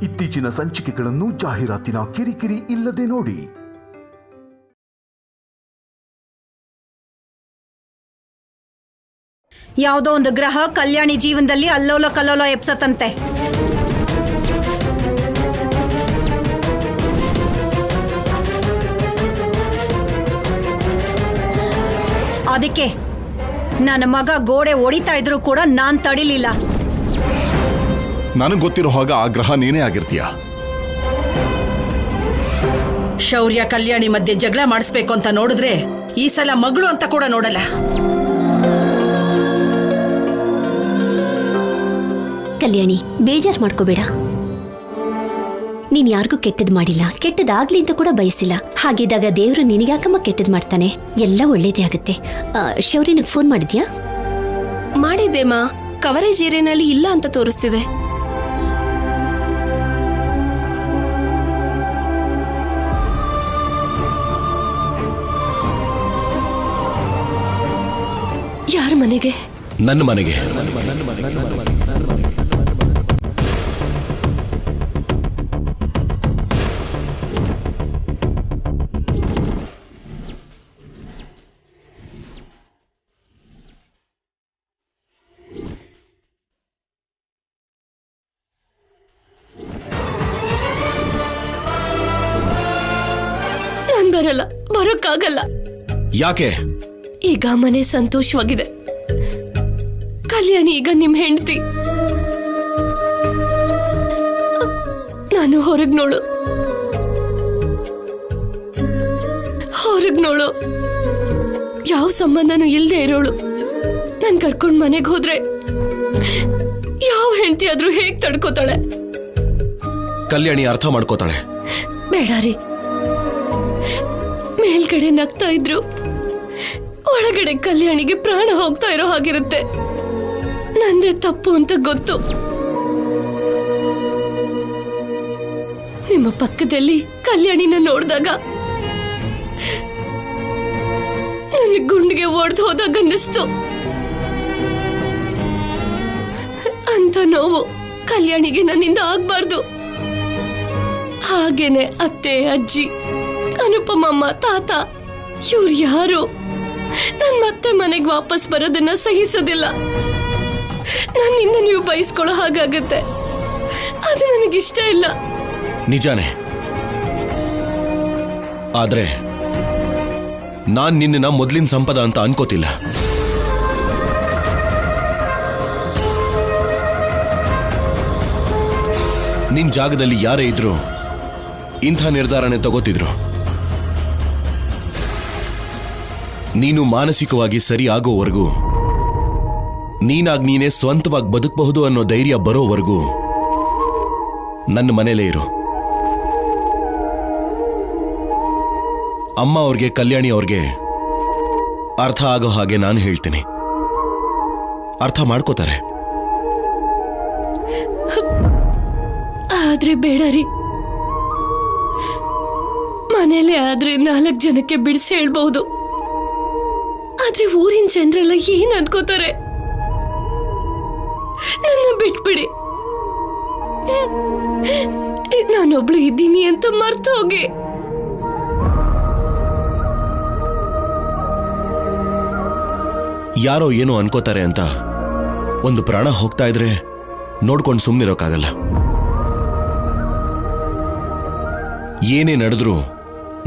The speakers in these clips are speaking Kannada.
ಇತ್ತೀಚಿನ ಸಂಚಿಕೆಗಳನ್ನು ಜಾಹೀರಾತಿನ ಕಿರಿಕಿರಿ ಇಲ್ಲದೆ ನೋಡಿ. ಯಾವುದೋ ಒಂದು ಗ್ರಹ ಕಲ್ಯಾಣಿ ಜೀವನದಲ್ಲಿ ಅಲ್ಲೋಲ ಕಲ್ಲೋಲ ಎಪ್ಸತ್ತಂತೆ. ಅದಕ್ಕೆ ನನ್ನ ಮಗ ಗೋಡೆ ಹೊಡಿತಾ ಇದ್ರು ಕೂಡ ನಾನ್ ತಡಿಲಿಲ್ಲ. ನನಗೆ ಗೊತ್ತಿರೋ ಹಾಗ ಆ ಗ್ರಹ ನೀನೇ ಆಗಿರ್ತೀಯ. ಶೌರ್ಯ ಕಲ್ಯಾಣಿ ಮಧ್ಯೆ ಜಗಳ ಮಾಡಿಸ್ಬೇಕು ಅಂತ ನೋಡಿದ್ರೆ ಈ ಸಲ ಮಗಳು ಅಂತ ಕೂಡ ನೋಡಲ್ಲ. ಕಲ್ಯಾಣಿ, ಬೇಜಾರು ಮಾಡ್ಕೋಬೇಡ. ನೀನ್ ಯಾರಿಗೂ ಕೆಟ್ಟದ್ ಮಾಡಿಲ್ಲ, ಕೆಟ್ಟದಾಗ್ಲಿ ಅಂತ ಕೂಡ ಬಯಸಿಲ್ಲ. ಹಾಗಿದ್ದಾಗ ದೇವ್ರು ನಿನಗ್ಯಾಕಮ್ಮ ಕೆಟ್ಟದ್ ಮಾಡ್ತಾನೆ? ಎಲ್ಲ ಒಳ್ಳೇದೇ ಆಗುತ್ತೆ. ಶೌರ್ಯನಿಗೆ ಫೋನ್ ಮಾಡಿದ್ಯಾ? ಮಾಡಿದ್ದೆಮ್ಮ, ಕವರೇಜ್ ಏರಿಯಾನಲ್ಲಿ ಇಲ್ಲ ಅಂತ ತೋರಿಸ್ತಿದೆ. ಯಾರ ಮನೆಗೆ? ನನ್ನ ಮನೆಗೆ. ನಾನ್ ಬರಲ್ಲ, ಬರೋಕ್ಕಾಗಲ್ಲ. ಯಾಕೆ? ಈಗ ಮನೆ ಸಂತೋಷವಾಗಿದೆ. ಕಲ್ಯಾಣಿ ಈಗ ನಿಮ್ ಹೆಂಡತಿ. ನಾನು ಹೊರಗ್ನೋಳು. ಯಾವ ಸಂಬಂಧನೂ ಇಲ್ದೇ ಇರೋಳು ನನ್ ಕರ್ಕೊಂಡ್ ಮನೆಗೆ ಹೋದ್ರೆ ಯಾವ ಹೆಂಡತಿ ಆದ್ರೂ ಹೇಗ್ ತಡ್ಕೋತಾಳೆ? ಕಲ್ಯಾಣಿ ಅರ್ಥ ಮಾಡ್ಕೋತಾಳೆ. ಬೇಡಾರಿ, ಮೇಲ್ಗಡೆ ನಗ್ತಾ ಇದ್ರು ಒಳಗಡೆ ಕಲ್ಯಾಣಿಗೆ ಪ್ರಾಣ ಹೋಗ್ತಾ ಇರೋ ಹಾಗಿರುತ್ತೆ. ನಂದೇ ತಪ್ಪು ಅಂತ ಗೊತ್ತು. ನಿಮ್ಮ ಪಕ್ಕದಲ್ಲಿ ಕಲ್ಯಾಣಿನ ನೋಡಿದಾಗ ನನ್ನ ಗುಂಡಿಗೆ ಒಡೆದು ಹೋದಾಗ ಅನ್ನಿಸ್ತು. ಅಂತ ನೋವು ಕಲ್ಯಾಣಿಗೆ ನನ್ನಿಂದ ಆಗ್ಬಾರ್ದು. ಹಾಗೇನೆ ಅತ್ತೆ, ಅಜ್ಜಿ, ಅನುಪಮಮ್ಮ, ತಾತ ಇವ್ರು ಯಾರು ನನ್ ಮತ್ತೆ ಮನೆಗೆ ವಾಪಸ್ ಬರೋದನ್ನ ಸಹಿಸೋದಿಲ್ಲ. ನನ್ನಿಂದ ನೀವು ಬಯಸ್ಕೊಳ್ಳೋ ಹಾಗಾಗತ್ತೆ. ಅದು ನನಗಿಷ್ಟ ಇಲ್ಲ. ನಿಜಾನೇ. ಆದ್ರೆ ನಾನ್ ನಿನ್ನ ಮೊದ್ಲಿನ ಸಂಪದ ಅಂತ ಅನ್ಕೋತಿಲ್ಲ. ನಿನ್ ಜಾಗದಲ್ಲಿ ಯಾರೇ ಇದ್ರು ಇಂಥ ನಿರ್ಧಾರನೆ ತಗೋತಿದ್ರು. ನೀನು ಮಾನಸಿಕವಾಗಿ ಸರಿ ಆಗೋವರೆಗೂ, ನೀನಾಗ್ ನೀನೇ ಸ್ವಂತವಾಗಿ ಬದುಕಬಹುದು ಅನ್ನೋ ಧೈರ್ಯ ಬರೋವರೆಗೂ ನನ್ನ ಮನೇಲೇ ಇರು. ಅಮ್ಮ ಅವ್ರಿಗೆ, ಕಲ್ಯಾಣಿ ಅವ್ರಿಗೆ ಅರ್ಥ ಆಗೋ ಹಾಗೆ ನಾನು ಹೇಳ್ತೀನಿ. ಅರ್ಥ ಮಾಡ್ಕೋತಾರೆ. ಆದ್ರೆ ಬೇಡರಿ, ಮನೇಲೆ ಆದ್ರೆ 4 ಜನಕ್ಕೆ ಬಿಡಿಸಿ ಹೇಳ್ಬಹುದು. ಆದ್ರೆ ಊರಿನ ಜನರೆಲ್ಲ ಏನ್ ಅನ್ಕೋತಾರೆ? ನನ್ನ ಬಿಟ್ಬಿಡಿ. ನಾನೊಬ್ಳು ಇದ್ದೀನಿ ಅಂತ ಮರ್ತು ಹೋಗಿ. ಯಾರೋ ಏನೋ ಅನ್ಕೋತಾರೆ ಅಂತ ಒಂದು ಪ್ರಾಣ ಹೋಗ್ತಾ ಇದ್ರೆ ನೋಡ್ಕೊಂಡು ಸುಮ್ಮನಿರೋಕ್ಕಾಗಲ್ಲ. ಏನೇ ನಡೆದ್ರೂ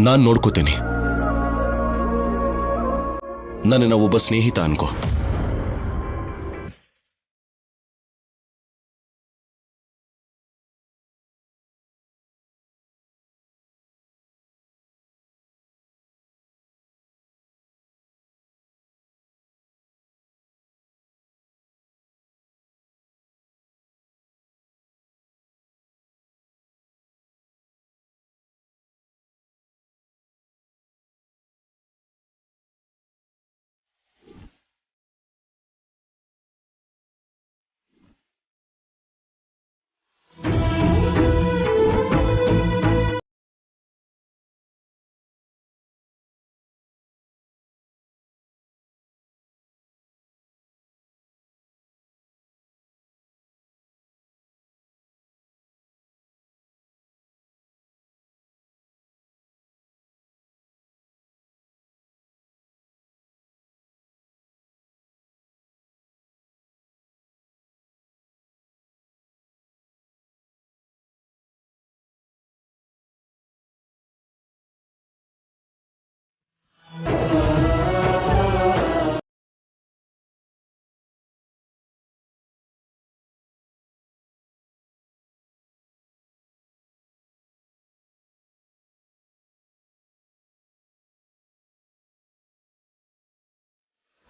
ನಾನ್ ನೋಡ್ಕೋತೀನಿ. ನನ್ನ ಒಬ್ಬ ಸ್ನೇಹಿತ ಅನ್ಕೋ.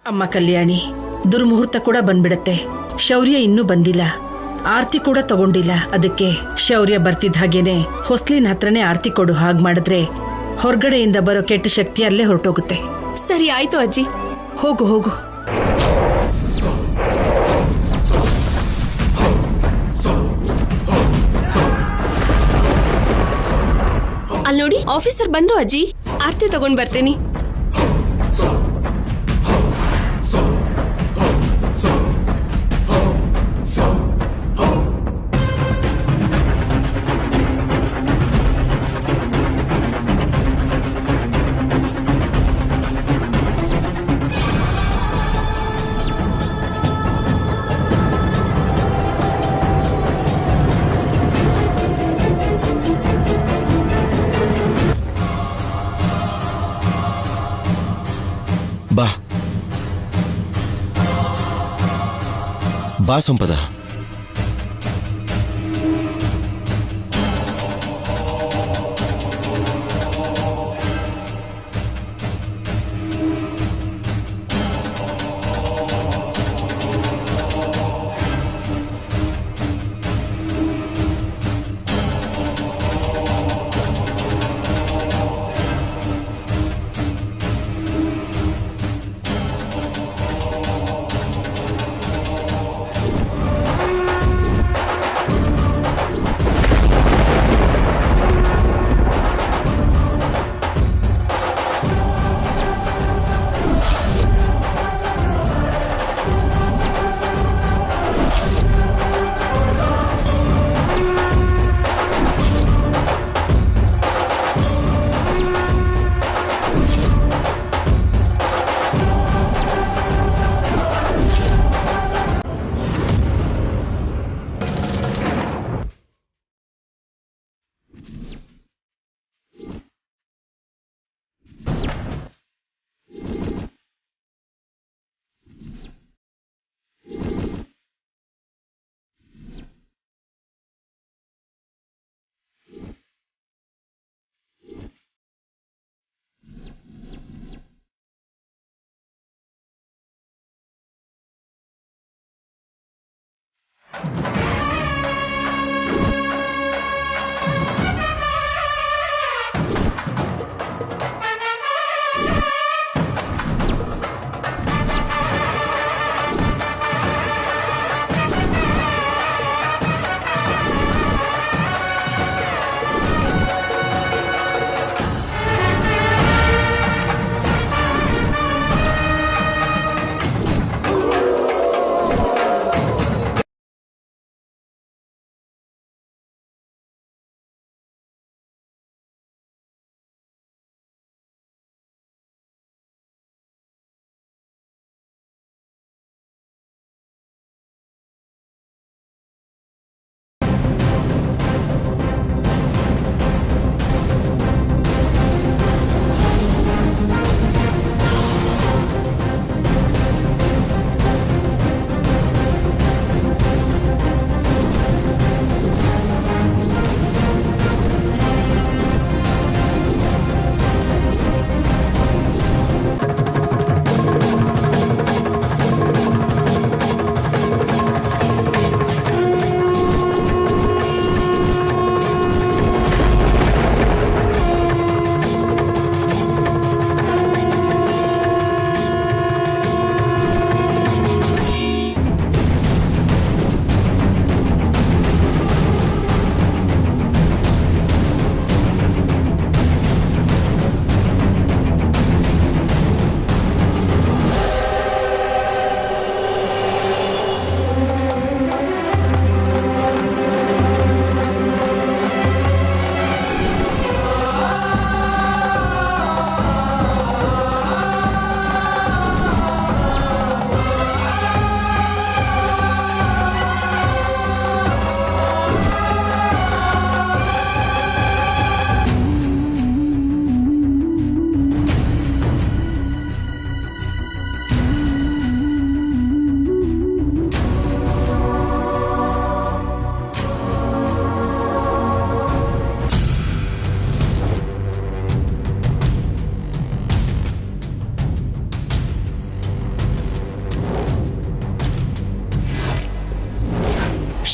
ಅಮ್ಮ ಕಲ್ಯಾಣಿ, ದುರ್ಮುಹೂರ್ತ ಕೂಡ ಬಂದ್ಬಿಡತ್ತೆ. ಶೌರ್ಯ ಇನ್ನೂ ಬಂದಿಲ್ಲ, ಆರ್ತಿ ಕೂಡ ತಗೊಂಡಿಲ್ಲ. ಅದಕ್ಕೆ ಶೌರ್ಯ ಬರ್ತಿದ್ದ ಹಾಗೇನೆ ಹೊಸ್ಲಿನ ಹತ್ರನೇ ಆರ್ತಿ ಕೊಡು. ಹಾಗೆ ಮಾಡಿದ್ರೆ ಹೊರಗಡೆಯಿಂದ ಬರೋ ಕೆಟ್ಟ ಶಕ್ತಿ ಅಲ್ಲೇ ಹೊರಟೋಗುತ್ತೆ. ಸರಿ ಆಯ್ತು ಅಜ್ಜಿ. ಹೋಗು ಹೋಗು. ಅಲ್ಲಿ ನೋಡಿ, ಆಫೀಸರ್ ಬಂದ್ರು ಅಜ್ಜಿ. ಆರ್ತಿ ತಗೊಂಡ್ ಬರ್ತೀನಿ. ಬಾ ಬಾ ಸಂಪದ.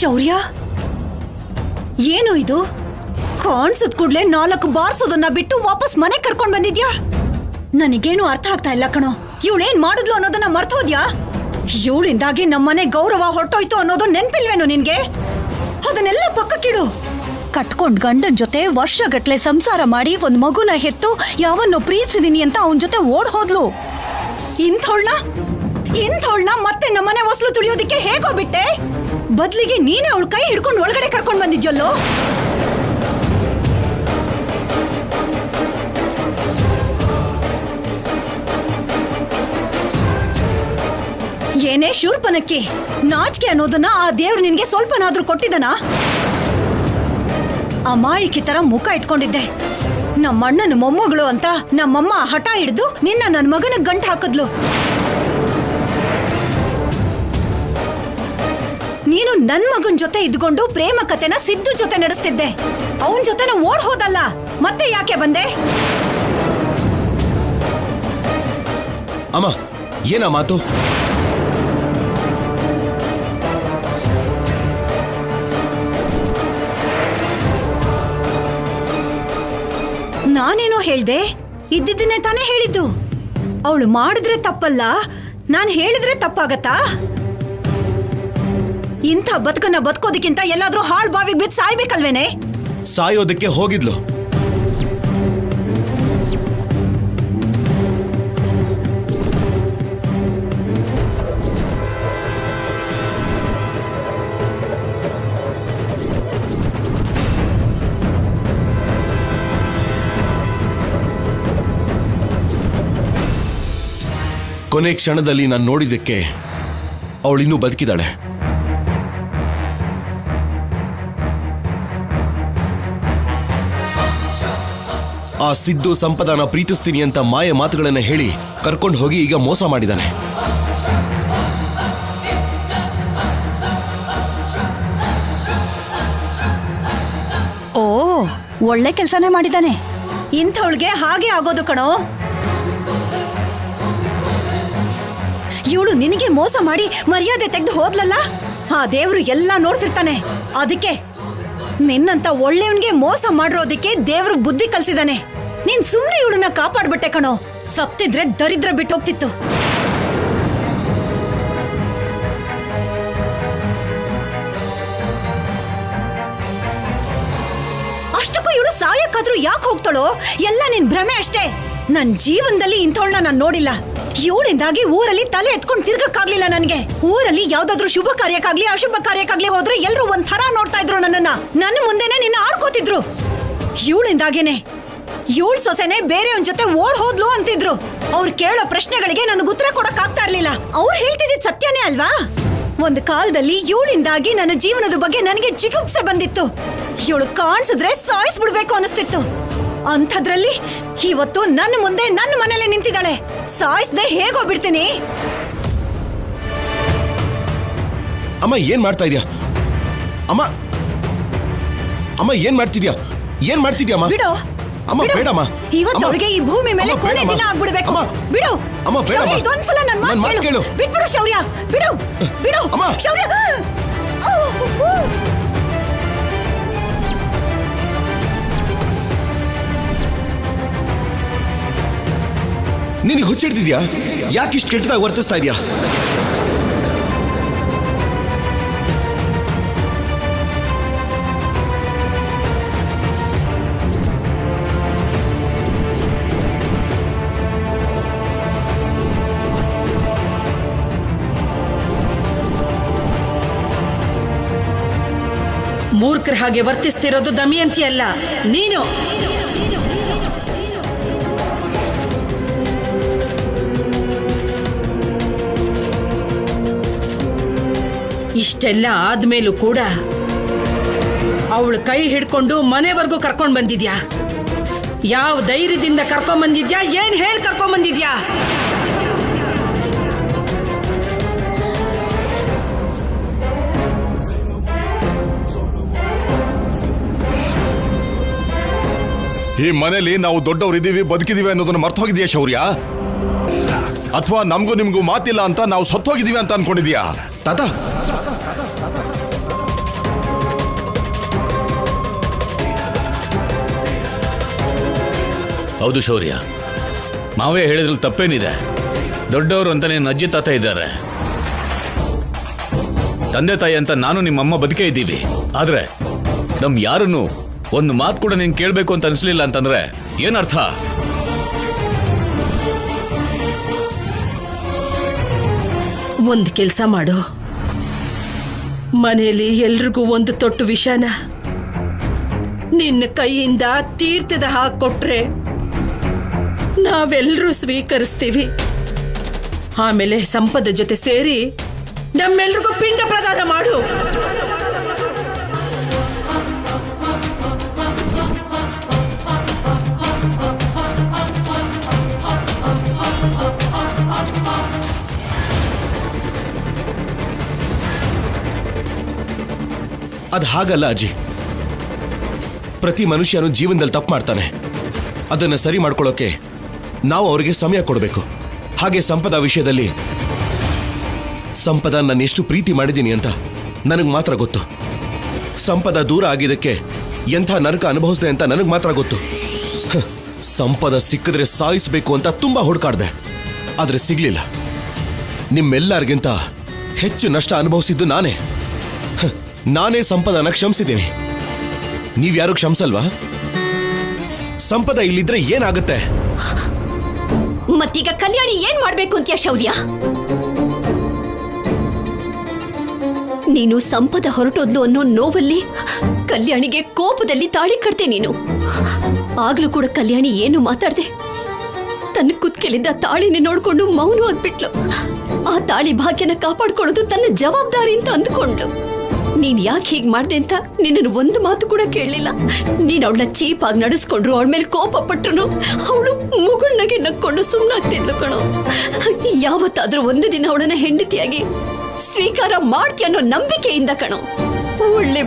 ಶೌರ್ಯ, ಏನು ಇದು? ಕಾಣಿಸಿದ ಕೂಡ್ಲೆ 4 ಬಾರ್ಸೋದನ್ನ ಬಿಟ್ಟು ವಾಪಸ್ ಮನೆ ಕರ್ಕೊಂಡ್ ಬಂದಿದ್ಯಾ? ನನಗೇನು ಅರ್ಥ ಆಗ್ತಾ ಇಲ್ಲ ಕಣೋ. ಇವಳೇನ್ ಮಾಡಿದ್ಲು ಅನ್ನೋದನ್ನ ಮರ್ತೋದ್ಯಾ? ಇವಳಿಂದಾಗಿ ನಮ್ಮನೆ ಗೌರವ ಹೊರಟೋಯ್ತು ಅನ್ನೋದು ನೆನ್ಪಿಲ್ವೇನೋ ನಿನ್ಗೆ? ಅದನ್ನೆಲ್ಲ ಪಕ್ಕಕ್ಕಿಡು. ಕಟ್ಕೊಂಡ್ ಗಂಡನ್ ಜೊತೆ ವರ್ಷಗಟ್ಲೆ ಸಂಸಾರ ಮಾಡಿ ಒಂದ್ ಮಗುನ ಹೆತ್ತು ಯಾವನ್ನೋ ಪ್ರೀತಿಸಿದೀನಿ ಅಂತ ಅವನ್ ಜೊತೆ ಓಡ್ ಹೋದ್ಲು. ಇಂಥವಳನ್ನ ಮತ್ತೆ ನಮ್ಮನೆ ಹೊಸಲು ತುಳಿಯೋದಿಕ್ಕೆ ಹೇಗೋ ಬಿಟ್ಟೆ? ಬದ್ಲಿಗೆ ನೀನೇ ಅವಳ ಕೈ ಹಿಡ್ಕೊಂಡು ಒಳಗಡೆ ಕರ್ಕೊಂಡ್ ಬಂದಿದ್ಯಲ್ಲೋ. ಏನೇ ಶೂರ್ಪನಕ್ಕಿ, ನಾಚಿಕೆ ಅನ್ನೋದನ್ನ ಆ ದೇವ್ರು ನಿನ್ಗೆ ಸ್ವಲ್ಪನಾದ್ರೂ ಕೊಟ್ಟಿದನಾ? ಅಮಾಯಕಿ ತರ ಮುಖ ಇಟ್ಕೊಂಡಿದ್ದೆ. ನಮ್ಮಣ್ಣನ ಮೊಮ್ಮಗಳು ಅಂತ ನಮ್ಮಮ್ಮ ಹಠ ಹಿಡಿದು ನಿನ್ನ ನನ್ನ ಮಗನ ಗಂಟು ಹಾಕಿದ್ಲು. ನೀನು ನನ್ ಮಗನ್ ಜೊತೆ ಇದ್ಕೊಂಡು ಪ್ರೇಮ ಕಥೆನ ಸಿದ್ದು ಜೊತೆ ನಡೆಸ್ತಿದ್ದೆ. ಅವನ್ ಜೊತೆನ ಓಡ್ ಹೋದಲ್ಲ, ಮತ್ತೆ ಯಾಕೆ ಬಂದೆ? ಅಮ್ಮ, ಏನಾ ಮಾತು? ನಾನೇನೋ ಹೇಳ್ದೆ, ಇದ್ದಿದ್ದನ್ನೇ ತಾನೇ ಹೇಳಿದ್ದು. ಅವಳು ಮಾಡಿದ್ರೆ ತಪ್ಪಲ್ಲ, ನಾನ್ ಹೇಳಿದ್ರೆ ತಪ್ಪಾಗತ್ತಾ? ಇಂಥ ಬದುಕನ್ನ ಬದುಕೋದಕ್ಕಿಂತ ಎಲ್ಲಾದ್ರೂ ಹಾಳ್ ಬಾವಿಗೆ ಬಿದ್ದು ಸಾಯ್ಬೇಕಲ್ವೇನೆ? ಸಾಯೋದಕ್ಕೆ ಹೋಗಿದ್ಲು. ಕೊನೆ ಕ್ಷಣದಲ್ಲಿ ನಾನು ನೋಡಿದ್ದಕ್ಕೆ ಅವಳಿನ್ನೂ ಬದುಕಿದಾಳೆ. ಆ ಸಿದ್ದು ಸಂಪದಾನ ಪ್ರೀತಿಸ್ತೀನಿ ಅಂತ ಮಾಯ ಮಾತುಗಳನ್ನ ಹೇಳಿ ಕರ್ಕೊಂಡು ಹೋಗಿ ಈಗ ಮೋಸ ಮಾಡಿದಾನೆ. ಓ, ಒಳ್ಳೆ ಕೆಲ್ಸನೇ ಮಾಡಿದಾನೆ. ಇಂಥವಳಿಗೆ ಹಾಗೆ ಆಗೋದು ಕಣೋ. ಇವಳು ನಿನಗೆ ಮೋಸ ಮಾಡಿ ಮರ್ಯಾದೆ ತೆಗೆದು ಹೋದ್ಲಲ್ಲ, ಆ ದೇವ್ರು ಎಲ್ಲ ನೋಡ್ತಿರ್ತಾನೆ. ಅದಕ್ಕೆ ನಿನ್ನಂತ ಒಳ್ಳೆಯವನ್ಗೆ ಮೋಸ ಮಾಡಿರೋದಕ್ಕೆ ದೇವ್ರು ಬುದ್ಧಿ ಕಲ್ಸಿದಾನೆ. ನೀನ್ ಸುಮ್ನೆ ಇವಳನ್ನ ಕಾಪಾಡ್ಬಿಟ್ಟೆ ಕಣೋ. ಸತ್ತಿದ್ರೆ ದರಿದ್ರ ಬಿಟ್ಟು ಹೋಗ್ತಿತ್ತು. ಅಷ್ಟಕ್ಕೂ ಇವಳು ಸಾಯಕ್ಕಾದ್ರೂ ಯಾಕೆ ಹೋಗ್ತಾಳೋ? ಎಲ್ಲ ನಿನ್ ಭ್ರಮೆ ಅಷ್ಟೇ. ನನ್ ಜೀವನದಲ್ಲಿ ಇಂಥವಳನ್ನ ನಾನು ನೋಡಿಲ್ಲ. ಇವಳಿಂದಾಗಿ ಊರಲ್ಲಿ ತಲೆ ಎತ್ಕೊಂಡು ತಿರ್ಗಕ್ಕಾಗ್ಲಿಲ್ಲ ನನ್ಗೆ. ಊರಲ್ಲಿ ಯಾವ್ದಾದ್ರು ಶುಭ ಕಾರ್ಯಕ್ಕಾಗ್ಲಿ ಅಶುಭ ಕಾರ್ಯಕ್ಕಾಗ್ಲಿ ಹೋದ್ರೆ ಎಲ್ರು ಒಂದ್ ಥರ ನೋಡ್ತಾ ಇದ್ರು ನನ್ನನ್ನ. ನನ್ನ ಮುಂದೆನೆ ನಿನ್ನ ಆಡ್ಕೋತಿದ್ರು. ಇವಳಿಂದಾಗೇನೆ ಇವಳ ಸೊಸೆನೆ ಬೇರೆಯವನ್ ಜೊತೆ ಓಡ್ ಹೋದ್ಲು ಅಂತಿದ್ರು. ಅವ್ರು ಕೇಳೋ ಪ್ರಶ್ನೆಗಳಿಗೆ ನನಗೆ ಉತ್ತರ ಕೊಡಕ್ ಆಗ್ತಾ ಇರ್ಲಿಲ್ಲ. ಅವ್ರು ಹೇಳ್ತಿದ್ದಿದ್ ಸತ್ಯನೇ ಅಲ್ವಾ? ಒಂದ್ ಕಾಲದಲ್ಲಿ ಇವಳಿಂದಾಗಿ ನನ್ನ ಜೀವನದ ಬಗ್ಗೆ ನನಗೆ ಜಿಗುಪ್ಸೆ ಬಂದಿತ್ತು. ಇವಳು ಕಾಣಿಸಿದ್ರೆ ಸಾಯಿಸ್ಬಿಡ್ಬೇಕು ಅನಿಸ್ತಿತ್ತು. ಅಂಥದ್ರಲ್ಲಿ ಇವತ್ತು ನನ್ನ ಮುಂದೆ ನನ್ನ ಮನೇಲೆ ನಿಂತಿದ್ದಾಳೆ. ಸಾಯಿಸ್ದೆ ಹೇಗೋ ಬಿಡ್ತೀನಿ. ಅಮ್ಮ, ಏನ್ ಮಾಡ್ತಾ ಇದೀಯಾ? ಅಮ್ಮ, ಅಮ್ಮ, ಏನ್ ಮಾಡ್ತಿದ್ಯಾ? ಏನ್ ಮಾಡ್ತಿದ್ಯಾ ಅಮ್ಮ? ಬಿಡು ಅಮ್ಮ, ಬೇಡಮ್ಮ. ಇವತ್ತೊಳಗೆ ಈ ಭೂಮಿ ಮೇಲೆ ಕೊನೆ ದಿನ ಆಗ್ಬಿಡ್ಬೇಕು. ಬಿಡು ಅಮ್ಮ, ಬೇಡಮ್ಮ. ಇದೊಂದ್ಸಲ ನನ್ನ ಮಾತು ಕೇಳು. ಬಿಟ್ಬಿಡು ಶೌರ್ಯ, ಬಿಡು ಬಿಡು ಅಮ್ಮ. ಶೌರ್ಯ. ನಿನಗೆ ಹುಚ್ಚಿಡ್ತಿದ್ಯಾ? ಯಾಕೆ ಇಷ್ಟು ಕೆಟ್ಟದಾಗಿ ವರ್ತಿಸ್ತಾ ಇದೆಯಾ? ಮೂರ್ಖರ ಹಾಗೆ ವರ್ತಿಸ್ತಿರೋದು ದಮಯಂತಿ ಅಲ್ಲ, ನೀನು. ಇಷ್ಟೆಲ್ಲ ಆದ್ಮೇಲೂ ಕೂಡ ಅವಳು ಕೈ ಹಿಡ್ಕೊಂಡು ಮನೆವರೆಗೂ ಕರ್ಕೊಂಡ್ ಬಂದಿದ್ಯಾ? ಯಾವ ಧೈರ್ಯದಿಂದ ಕರ್ಕೊಂಡ್ ಬಂದಿದ್ಯಾ? ಏನ್ ಹೇಳಿ ಕರ್ಕೊಂಡ್ ಬಂದಿದ್ಯಾ? ಈ ಮನೇಲಿ ನಾವು ದೊಡ್ಡವರಿದ್ದೀವಿ, ಬದುಕಿದೀವಿ ಅನ್ನೋದನ್ನ ಮರ್ತು ಹೋಗಿದ್ಯಾ ಶೌರ್ಯ? ಅಥವಾ ನಮಗೂ ನಿಮ್ಗೂ ಮಾತಿಲ್ಲ ಅಂತ ನಾವು ಸತ್ತೋಗಿದೀವಿ ಅಂತ ಅನ್ಕೊಂಡಿದ್ಯಾ? ತಾತ, ಹೌದು ಶೌರ್ಯ, ಮಾವೇ ಹೇಳಿದ್ರಲ್ಲಿ ತಪ್ಪೇನಿದೆ. ದೊಡ್ಡವರು ಅಂತ ನಿನ್ನ ಅಜ್ಜಿ ತಾತ ಇದ್ದಾರೆ, ತಂದೆ ತಾಯಿ ಅಂತ ನಾನು ನಿಮ್ಮಮ್ಮ ಬದುಕೇ ಇದ್ದೀವಿ. ಆದ್ರೆ ನಮ್ ಯಾರನ್ನು ಒಂದು ಮಾತು ಕೂಡ ನೀನ್ ಕೇಳ್ಬೇಕು ಅಂತ ಅನ್ಸ್ಲಿಲ್ಲ ಅಂತಂದ್ರೆ ಏನರ್ಥ? ಒಂದು ಕೆಲಸ ಮಾಡು, ಮನೆಯಲ್ಲಿ ಎಲ್ರಿಗೂ ಒಂದು ತೊಟ್ಟು ವಿಷನ ನಿನ್ನ ಕೈಯಿಂದ ತೀರ್ಥದ ಹಾಕೊಟ್ರೆ ನಾವೆಲ್ಲರೂ ಸ್ವೀಕರಿಸ್ತೀವಿ. ಆಮೇಲೆ ಸಂಪದ ಜೊತೆ ಸೇರಿ ನಮ್ಮೆಲ್ರಿಗೂ ಪಿಂಡ ಪ್ರದಾನ ಮಾಡು. ಅದು ಹಾಗಲ್ಲ ಅಜ್ಜಿ. ಪ್ರತಿ ಮನುಷ್ಯನು ಜೀವನದಲ್ಲಿ ತಪ್ಪು ಮಾಡ್ತಾನೆ. ಅದನ್ನ ಸರಿ ಮಾಡ್ಕೊಳ್ಳೋಕೆ ನಾವು ಅವರಿಗೆ ಸಮಯ ಕೊಡಬೇಕು. ಹಾಗೆ ಸಂಪದ ವಿಷಯದಲ್ಲಿ ಸಂಪದ ನಾನು ಎಷ್ಟು ಪ್ರೀತಿ ಮಾಡಿದ್ದೀನಿ ಅಂತ ನನಗೆ ಮಾತ್ರ ಗೊತ್ತು. ಸಂಪದ ದೂರ ಆಗಿದ್ದಕ್ಕೆ ಎಂಥ ನರಕ ಅನುಭವಿಸಿದೆ ಅಂತ ನನಗೆ ಮಾತ್ರ ಗೊತ್ತು. ಸಂಪದ ಸಿಕ್ಕಿದ್ರೆ ಸಾಯಿಸಬೇಕು ಅಂತ ತುಂಬಾ ಹುಡುಕಾಡ್ದೆ, ಆದ್ರೆ ಸಿಗ್ಲಿಲ್ಲ. ನಿಮ್ಮೆಲ್ಲರಿಗಿಂತ ಹೆಚ್ಚು ನಷ್ಟ ಅನುಭವಿಸಿದ್ದು ನಾನೇ. ನಾನೇ ಸಂಪದನ ಕ್ಷಮಿಸಿದ್ದೀನಿ. ನೀವ್ಯಾರು ಕ್ಷಮಿಸಲ್ವಾ? ಸಂಪದ ಇಲ್ಲಿದ್ರೆ ಏನಾಗುತ್ತೆ? ಮತ್ತೀಗ ಕಲ್ಯಾಣಿ ಏನ್ ಮಾಡ್ಬೇಕು ಅಂತ್ಯ ಶೌರ್ಯ? ನೀನು ಸಂಪದ ಹೊರಟೋದ್ಲು ಅನ್ನೋ ನೋವಲ್ಲಿ ಕಲ್ಯಾಣಿಗೆ ಕೋಪದಲ್ಲಿ ತಾಳಿ ಕಟ್ದೆ ನೀನು. ಆಗ್ಲೂ ಕೂಡ ಕಲ್ಯಾಣಿ ಏನು ಮಾತಾಡ್ದೆ ತನ್ನ ಕುತ್ಕೆಲಿದ್ದ ತಾಳಿನ ನೋಡ್ಕೊಂಡು ಮೌನವಾಗ್ಬಿಟ್ಲು. ಆ ತಾಳಿ ಭಾಗ್ಯನ ಕಾಪಾಡ್ಕೊಳ್ಳೋದು ತನ್ನ ಜವಾಬ್ದಾರಿ ಅಂತ ಅಂದ್ಕೊಂಡು ನೀನ್ ಯಾಕೆ ಹೀಗ್ ಮಾಡ್ದೆ ಅಂತ ನಿನ್ನನ್ನು ಒಂದು ಮಾತು ಕೂಡ ಕೇಳಲಿಲ್ಲ. ನೀನ್ ಅವಳನ್ನ ಚೀಪ್ ಆಗಿ ನಡೆಸ್ಕೊಂಡ್ರು, ಅವಳ ಮೇಲೆ ಕೋಪ ಪಟ್ರು ಅವಳು ಮುಗುಳ್ನಾಗೆ ನಕ್ಕೊಂಡು ಸುಮ್ಮನಾಗ್ತಿದ್ಲು ಕಣೋ. ಯಾವತ್ತಾದ್ರೂ ಒಂದು ದಿನ ಅವಳನ್ನ ಹೆಂಡತಿಯಾಗಿ ಸ್ವೀಕಾರ ಮಾಡ್ತೀಯ ಅನ್ನೋ ನಂಬಿಕೆಯಿಂದ ಕಣೋ. ಒಳ್ಳೆ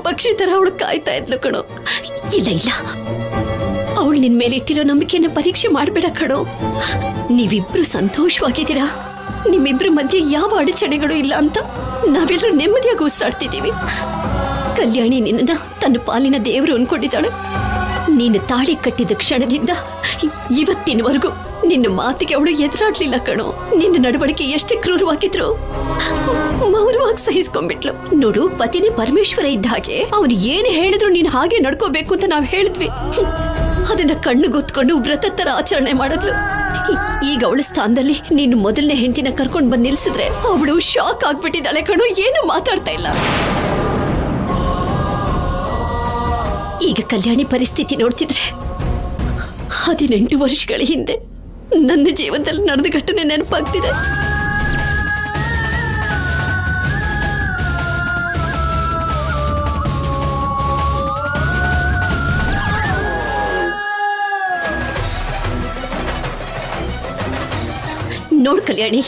ಪಕ್ಷಿ ತರ ಅವಳು ಕಾಯ್ತಾ ಇದ್ಲು ಕಣೋ. ಇಲ್ಲ ಇಲ್ಲ, ಅವಳು ನಿನ್ ಮೇಲೆ ಇಟ್ಟಿರೋ ನಂಬಿಕೆಯನ್ನ ಪರೀಕ್ಷೆ ಮಾಡ್ಬೇಡ ಕಣೋ. ನೀವಿಬ್ರು ಸಂತೋಷವಾಗಿದ್ದೀರಾ, ನಿಮ್ಮಿಬ್ರ ಮಧ್ಯೆ ಯಾವ ಅಡಚಣೆಗಳು ಇಲ್ಲ ಅಂತ ನಾವೆಲ್ಲರೂ ನೆಮ್ಮದಿಯಾಗಿ ಉಸಿರಾಡ್ತಿದ್ದೀವಿ. ಕಲ್ಯಾಣಿ ನಿನ್ನ ತನ್ನ ಪಾಲಿನ ದೇವರು ಅನ್ಕೊಂಡಿದ್ದಾಳೆ. ನೀನು ತಾಳಿ ಕಟ್ಟಿದ ಕ್ಷಣದಿಂದ ಇವತ್ತಿನವರೆಗೂ ನಿನ್ನ ಮಾತಿಗೆ ಅವಳು ಎದುರಾಡ್ಲಿಲ್ಲ ಕಣೋ. ನಿನ್ನ ನಡವಳಿಕೆ ಎಷ್ಟೇ ಕ್ರೂರವಾಗಿದ್ರು ಮೌನವಾಗಿ ಸಹಿಸ್ಕೊಂಡ್ಬಿಟ್ಲು. ನೋಡು, ಪತಿನೇ ಪರಮೇಶ್ವರ ಇದ್ದ ಹಾಗೆ ಅವನು ಏನು ಹೇಳಿದ್ರು ನೀನು ಹಾಗೆ ನಡ್ಕೋಬೇಕು ಅಂತ ನಾವು ಹೇಳಿದ್ವಿ. ಅದನ್ನ ಕಣ್ಣು ಗೊತ್ಕೊಂಡು ವ್ರತ ತರ ಆಚರಣೆ ಮಾಡಿದ್ಲು. ಈಗ ಅವಳ ಸ್ಥಾನದಲ್ಲಿ ನೀನು ಮೊದಲನೇ ಹೆಂಡತಿನ ಕರ್ಕೊಂಡು ಬಂದು ನಿಲ್ಸಿದ್ರೆ ಅವಳು ಶಾಕ್ ಆಗ್ಬಿಟ್ಟಿದ್ದಾಳೆ ಕಣೋ. ಏನು ಮಾತಾಡ್ತಾ ಇಲ್ಲ. ಈಗ ಕಲ್ಯಾಣಿ ಪರಿಸ್ಥಿತಿ ನೋಡ್ತಿದ್ರೆ 18 ವರ್ಷಗಳ ಹಿಂದೆ ನನ್ನ ಜೀವನದಲ್ಲಿ ನಡೆದ ಘಟನೆ ನೆನಪಾಗ್ತಿದೆ. ನೋಡ್ ಕಲ್ಯಾಣಿ,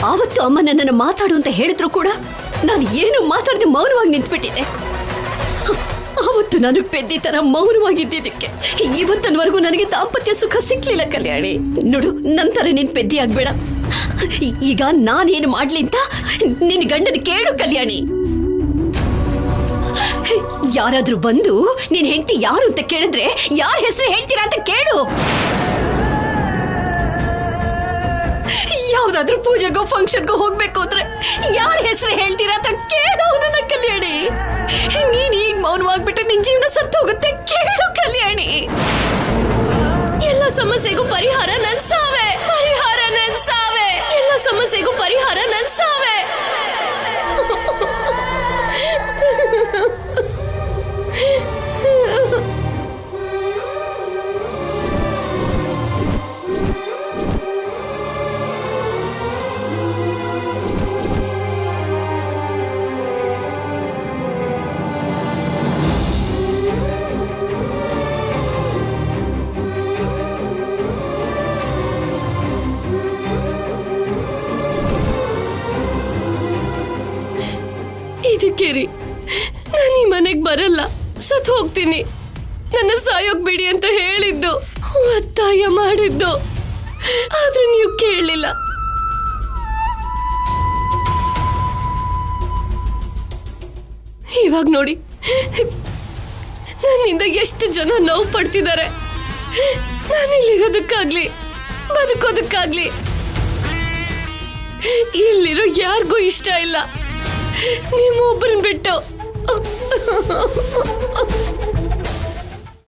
ಆವತ್ತು ಅಮ್ಮ ನನ್ನನ್ನು ಮಾತಾಡು ಅಂತ ಹೇಳಿದ್ರು ಕೂಡ ನಾನು ಏನು ಮಾತಾಡದೆ ಮೌನವಾಗಿ ನಿಂತ್ಬಿಟ್ಟಿದ್ದೆ. ಆವತ್ತು ನಾನು ಪೆದ್ದಿ ತರ ಮೌನವಾಗಿದ್ದಿದ್ದಕ್ಕೆ ಇವತ್ತಿನವರೆಗೂ ನನಗೆ ದಾಂಪತ್ಯ ಸುಖ ಸಿಕ್ಲಿಲ್ಲ ಕಲ್ಯಾಣಿ. ನೋಡು, ನಂತರ ನೀನ್ ಪೆದ್ದಿ ಆಗ್ಬೇಡ. ಈಗ ನಾನೇನು ಮಾಡ್ಲಿ ಅಂತ ನಿನ್ನ ಗಂಡನ ಕೇಳು ಕಲ್ಯಾಣಿ. ಯಾರಾದ್ರೂ ಬಂದು ನಿನ್ ಹೆಂಡತಿ ಯಾರು ಅಂತ ಕೇಳಿದ್ರೆ ಯಾರ ಹೆಸರು ಹೇಳ್ತೀರಾ ಅಂತ ಕೇಳು. ಯಾವ್ದಾದ್ರೂ ಪೂಜೆಗೋ ಫಂಕ್ಷನ್ಗೋ ಹೋಗ್ಬೇಕು ಅಂದ್ರೆ ಯಾರ ಹೆಸರು ಹೇಳ್ತೀರಾ ಅಂತ ಕೇಳೋದನ್ನ ಕಲ್ಯಾಣಿ. ನೀನ್ ಈಗ ಮೌನವಾಗ್ಬಿಟ್ರೆ ನಿನ್ ಜೀವನ ಸತ್ತು ಹೋಗುತ್ತೆ. ಕೇಳು ಕಲ್ಯಾಣಿ. ಎಲ್ಲ ಸಮಸ್ಯೆಗೂ ಪರಿಹಾರ ನನ್ ಸಾವೆ, ಪರಿಹಾರ ನನ್ ಸಾವೆ, ಎಲ್ಲ ಸಮಸ್ಯೆಗೂ ಪರಿಹಾರ ನನ್ ಸಾವೆ. ಇದಕ್ಕೆ ರೀ ನಾನು ಈ ಮನೆಗೆ ಬರಲ್ಲ, ಸತ್ ಹೋಗ್ತೀನಿ, ನನ್ನ ಸಾಯೋಗ್ ಬಿಡಿ ಅಂತ ಹೇಳಿದ್ದು, ಒತ್ತಾಯ ಮಾಡಿದ್ದು. ಆದ್ರೆ ನೀವು ಕೇಳಲಿಲ್ಲ. ಇವಾಗ ನೋಡಿ, ನನ್ನಿಂದ ಎಷ್ಟು ಜನ ನೋವು ಪಡ್ತಿದ್ದಾರೆ. ನಾನಿಲ್ಲಿರೋದಕ್ಕಾಗ್ಲಿ ಬದುಕೋದಕ್ಕಾಗ್ಲಿ ಇಲ್ಲಿರೋ ಯಾರಿಗೂ ಇಷ್ಟ ಇಲ್ಲ, ನಿಮ್ಮೊಬ್ಬರನ್ನ ಬಿಟ್ಟು.